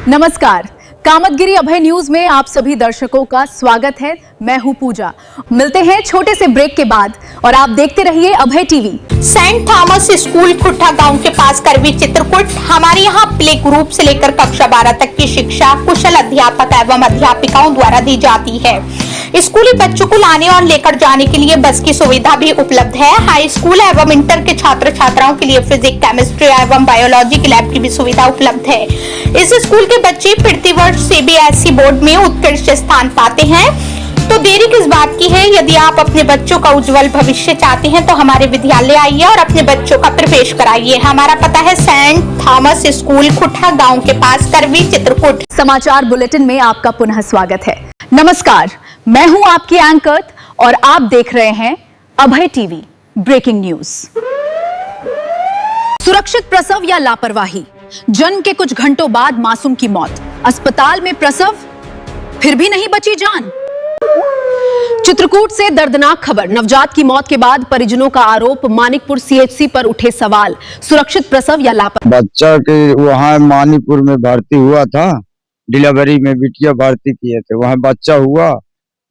नमस्कार, कामतगिरी अभय न्यूज में आप सभी दर्शकों का स्वागत है। मैं हूं पूजा। मिलते हैं छोटे से ब्रेक के बाद और आप देखते रहिए अभय टीवी। सेंट थॉमस स्कूल खुट्टा गांव के पास करवी चित्रकूट। हमारे यहाँ प्ले ग्रुप से लेकर कक्षा 12 तक की शिक्षा कुशल अध्यापक एवं अध्यापिकाओं द्वारा दी जाती है। स्कूली बच्चों को लाने और लेकर जाने के लिए बस की सुविधा भी उपलब्ध है। हाई स्कूल एवं इंटर के छात्र छात्राओं के लिए फिजिक्स, केमिस्ट्री एवं बायोलॉजी की लैब की भी सुविधा उपलब्ध है। इस स्कूल के बच्चे प्रतिवर्ष सीबीएसई बोर्ड में उत्कृष्ट स्थान पाते हैं। तो देरी किस बात की है? यदि आप अपने बच्चों का उज्जवल भविष्य चाहते हैं तो हमारे विद्यालय आइए और अपने बच्चों का प्रवेश कराइए। हमारा पता है सेंट थॉमस स्कूल खुट्टा गांव के पास करवी चित्रकूट। समाचार बुलेटिन में आपका पुनः स्वागत है। नमस्कार, मैं हूं आपकी एंकर और आप देख रहे हैं अभय टीवी। Breaking news. सुरक्षित प्रसव या लापरवाही, जन्म के कुछ घंटों बाद मासूम की मौत, अस्पताल में प्रसव फिर भी नहीं बची जान। चित्रकूट से दर्दनाक खबर, नवजात की मौत के बाद परिजनों का आरोप, मानिकपुर सीएचसी पर उठे सवाल। सुरक्षित प्रसव या लापरवाही। बच्चा के वहाँ मानिकपुर में भर्ती हुआ था, डिलीवरी में बिटिया भर्ती किए थे, वहाँ बच्चा हुआ,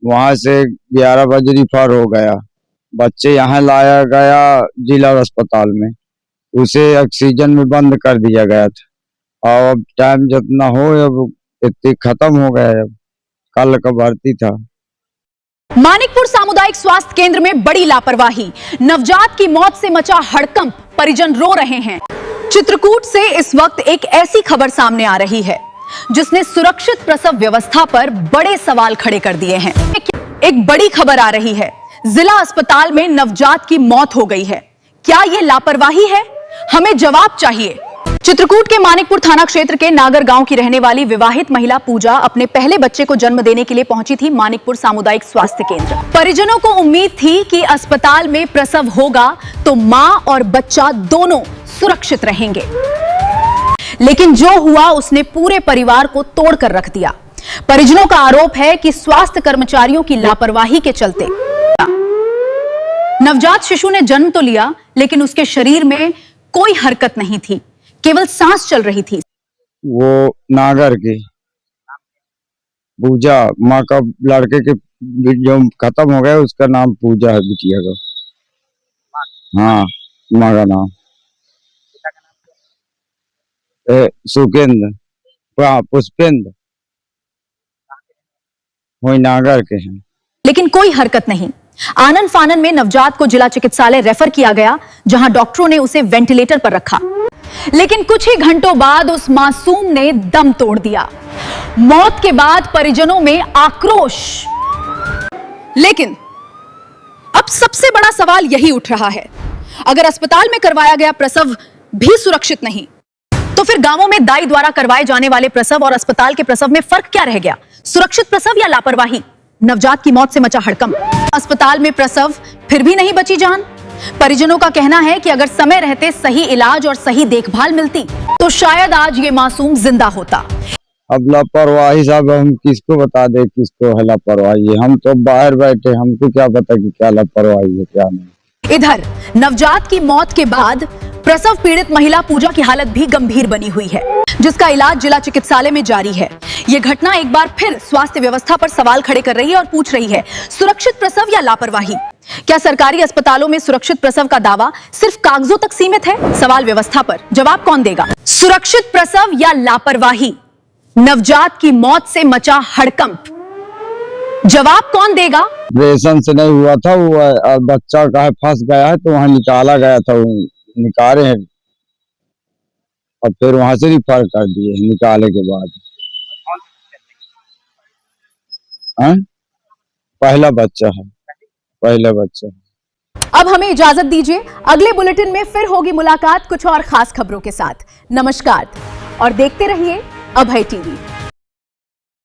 वहाँ से 11 बजे रिफर हो गया। बच्चे यहाँ लाया गया जिला अस्पताल में, उसे ऑक्सीजन में बंद कर दिया गया था और अब टाइम जितना हो अब इतनी खत्म हो गया। अब कल का भर्ती था। मानिकपुर सामुदायिक स्वास्थ्य केंद्र में बड़ी लापरवाही, नवजात की मौत से मचा हड़कंप, परिजन रो रहे हैं। चित्रकूट से इस वक्त एक ऐसी खबर सामने आ रही है जिसने सुरक्षित प्रसव व्यवस्था पर बड़े सवाल खड़े कर दिए हैं। एक बड़ी खबर आ रही है, जिला अस्पताल में नवजात की मौत हो गई है। क्या यह लापरवाही है? हमें जवाब चाहिए। चित्रकूट के मानिकपुर थाना क्षेत्र के नागर गांव की रहने वाली विवाहित महिला पूजा अपने पहले बच्चे को जन्म देने के लिए पहुंची थी मानिकपुर सामुदायिक स्वास्थ्य केंद्र। परिजनों को उम्मीद थी कि अस्पताल में प्रसव होगा तो मां और बच्चा दोनों सुरक्षित रहेंगे, लेकिन जो हुआ उसने पूरे परिवार को तोड़कर रख दिया। परिजनों का आरोप है कि स्वास्थ्य कर्मचारियों की लापरवाही के चलते नवजात शिशु ने जन्म तो लिया, लेकिन उसके शरीर में कोई हरकत नहीं थी, केवल सांस चल रही थी। वो नागर की पूजा, माँ का लड़के के जो खत्म हो गया उसका नाम पूजा है बिटिया का। हाँ, माँ का नाम सुकेंद्र, पुष्पेंद्र, वही नागर के हैं। लेकिन कोई हरकत नहीं। आनन फानन में नवजात को जिला चिकित्सालय रेफर किया गया, जहां डॉक्टरों ने उसे वेंटिलेटर पर रखा, लेकिन कुछ ही घंटों बाद उस मासूम ने दम तोड़ दिया। मौत के बाद परिजनों में आक्रोश। लेकिन अब सबसे बड़ा सवाल यही उठ रहा है, अगर अस्पताल में करवाया गया प्रसव भी सुरक्षित नहीं, तो फिर गांवों में दाई द्वारा करवाए जाने वाले प्रसव और अस्पताल के प्रसव में फर्क क्या रह गया? सुरक्षित प्रसव या लापरवाही? नवजात की मौत से मचा हड़कंप, अस्पताल में प्रसव फिर भी नहीं बची जान। परिजनों का कहना है कि अगर समय रहते सही इलाज और सही देखभाल मिलती तो शायद आज ये मासूम जिंदा होता। अब लापरवाही साहब हम किसको बता दे किसको है लापरवाही? हम तो बाहर बैठे, हमको क्या पता कि क्या लापरवाही है क्या नहीं। इधर नवजात की मौत के बाद प्रसव पीड़ित महिला पूजा की हालत भी गंभीर बनी हुई है, जिसका इलाज जिला चिकित्सालय में जारी है। यह घटना एक बार फिर स्वास्थ्य व्यवस्था पर सवाल खड़े कर रही है और पूछ रही है, सुरक्षित प्रसव या लापरवाही? क्या सरकारी अस्पतालों में सुरक्षित प्रसव का दावा सिर्फ कागजों तक सीमित है? सवाल व्यवस्था पर, जवाब कौन देगा? सुरक्षित प्रसव या लापरवाही? नवजात की मौत से मचा हड़कंप, जवाब कौन देगा? ऑपरेशन से नहीं हुआ था, वो बच्चा का फंस गया है तो वहाँ निकाला गया था, निकाले हैं और फिर वहां से रिफर कर दिए निकाले के बाद। पहला बच्चा है, पहला बच्चा। अब हमें इजाजत दीजिए, अगले बुलेटिन में फिर होगी मुलाकात कुछ और खास खबरों के साथ। नमस्कार और देखते रहिए अभय टीवी।